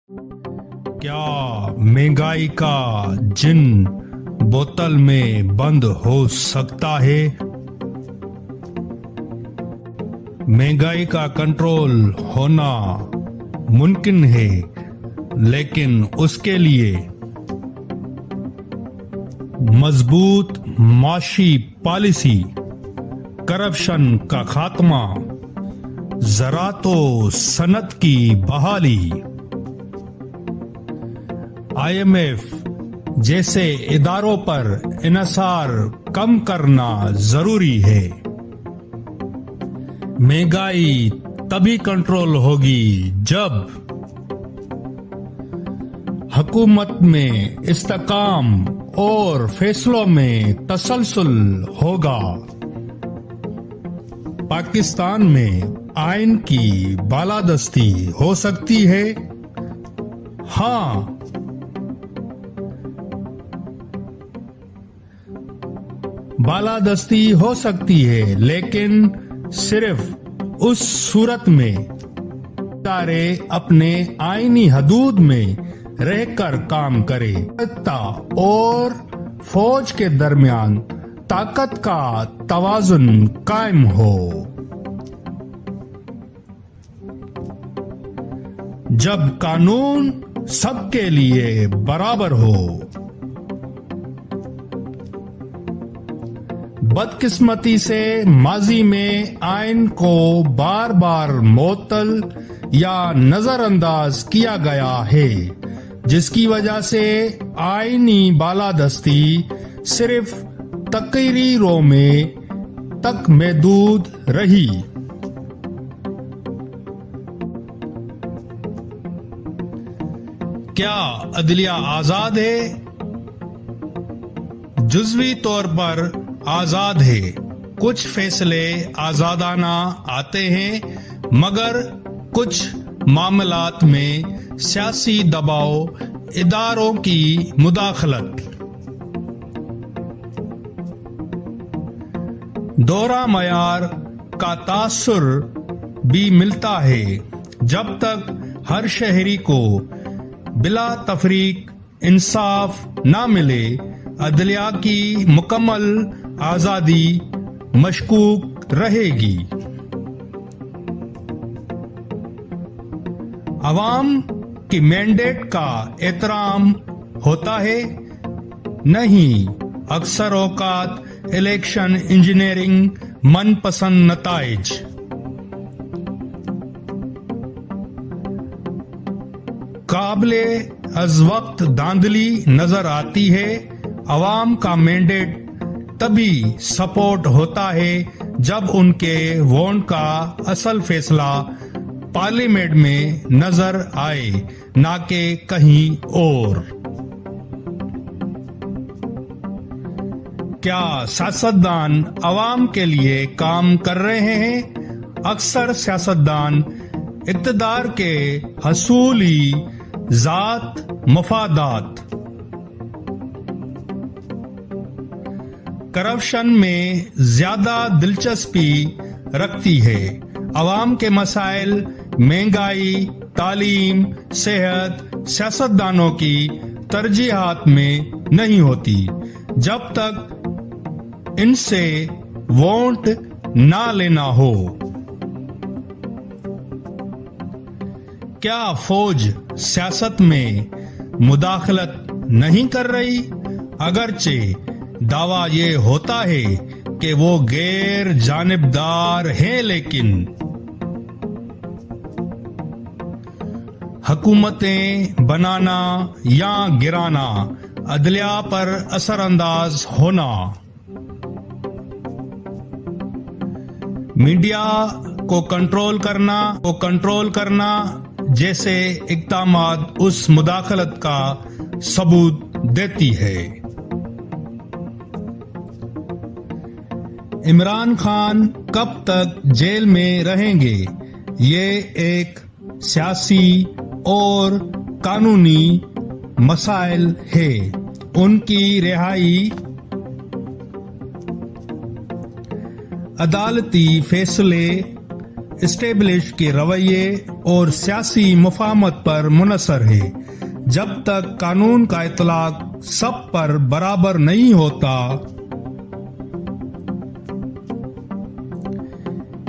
क्या महंगाई का जिन बोतल में बंद हो सकता है? महंगाई का कंट्रोल होना मुमकिन है, लेकिन उसके लिए मजबूत माशी पॉलिसी, करप्शन का खात्मा, ज़राअतो सनत की बहाली, IMF जैसे इदारों पर इन्हिसार कम करना जरूरी है। महंगाई तभी कंट्रोल होगी जब हुकूमत में इस्तेकाम और फैसलों में तसलसल होगा। पाकिस्तान में आइन की बालादस्ती हो सकती है, हाँ, बालादस्ती हो सकती है, लेकिन सिर्फ उस सूरत में इदारे अपने आईनी हदूद में रहकर काम करे और फौज के दरमियान ताकत का तवाजुन कायम हो। जब कानून सबके लिए बराबर हो। बदकिस्मती से माजी में आइन को बार बार मुअत्तल या नजरअंदाज किया गया है, जिसकी वजह से आईनी बालादस्ती सिर्फ तकरीरों में तक महदूद रही। क्या अदलिया आजाद है? जुज़वी तौर पर आजाद है। कुछ फैसले आजादाना आते हैं, मगर कुछ मामलात में सियासी दबाव, इदारों की मुदाखलत, दोहरा मयार का तासुर भी मिलता है। जब तक हर शहरी को बिला तफरीक इंसाफ ना मिले, अदलिया की मुकम्मल आजादी मशकूक रहेगी। अवाम की मैंडेट का एहतराम होता है? नहीं। अक्सर औकात इलेक्शन इंजीनियरिंग मनपसंद नताइज, काबिले अज वक्त धांधली नजर आती है। अवाम का मैंडेट तभी सपोर्ट होता है जब उनके वोट का असल फैसला पार्लियामेंट में नजर आए, ना कि कहीं और। क्या सियासतदान अवाम के लिए काम कर रहे हैं? अक्सर सियासतदान इक़्तिदार के हसूली जात मफादात, करप्शन में ज्यादा दिलचस्पी रखती है। अवाम के मसाइल, महंगाई, तालीम, सेहत सियासतदानों की तरजीहात में नहीं होती जब तक इनसे वोट ना लेना हो। क्या फौज सियासत में मुदाखलत नहीं कर रही? अगरचे दावा ये होता है कि वो गैर जानिबदार हैं, लेकिन हुकूमतें बनाना या गिराना, अदलिया पर असरअंदाज होना, मीडिया को कंट्रोल करना जैसे इक़दामात उस मुदाखलत का सबूत देती है। इमरान खान कब तक जेल में रहेंगे? ये एक सियासी और कानूनी मसाइल है। उनकी रिहाई अदालती फैसले اسٹیبلش کے رویے اور سیاسی مفاہمت پر منحصر ہے۔ جب تک قانون کا اطلاق سب پر برابر نہیں ہوتا،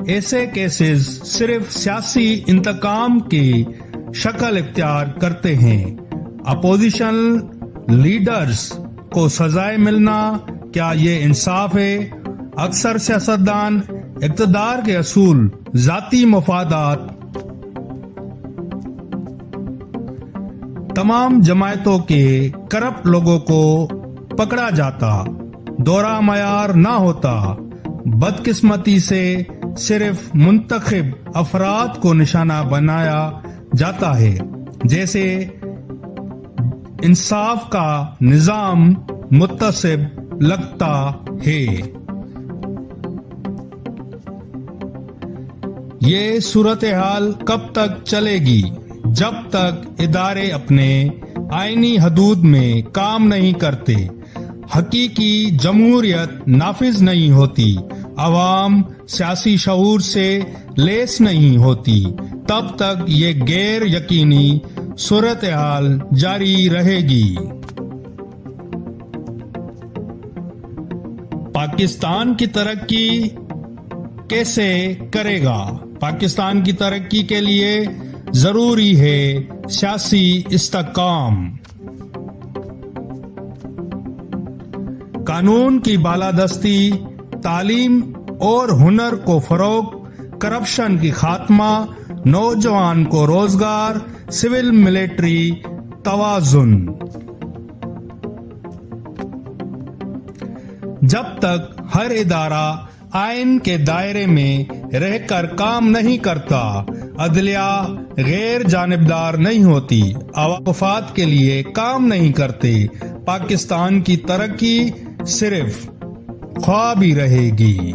ایسے کیسز صرف سیاسی انتقام کی شکل اختیار کرتے ہیں۔ اپوزیشن لیڈرز کو سزائیں ملنا، کیا یہ انصاف ہے؟ اکثر سیاستدان اقتدار کے اصول، ذاتی مفادات، تمام جماعتوں کے کرپٹ لوگوں کو پکڑا جاتا، دورہ معیار نہ ہوتا۔ بدقسمتی سے صرف منتخب افراد کو نشانہ بنایا جاتا ہے، جیسے انصاف کا نظام متصب لگتا ہے۔ یہ صورتحال کب تک چلے گی؟ جب تک ادارے اپنے آئینی حدود میں کام نہیں کرتے، حقیقی جمہوریت نافذ نہیں ہوتی، عوام سیاسی شعور سے لیس نہیں ہوتی، تب تک یہ غیر یقینی صورتحال جاری رہے گی۔ پاکستان کی ترقی کیسے کرے گا؟ پاکستان کی ترقی کے لیے ضروری ہے سیاسی استحکام، قانون کی بالادستی، تعلیم اور ہنر کو فروغ، کرپشن کی خاتمہ، نوجوان کو روزگار، سول ملٹری توازن۔ جب تک ہر ادارہ آئین کے دائرے میں رہ کر کام نہیں کرتا، عدلیہ غیر جانبدار نہیں ہوتی، عوام مفاد کے لیے کام نہیں کرتے، پاکستان کی ترقی صرف خواب ہی رہے گی۔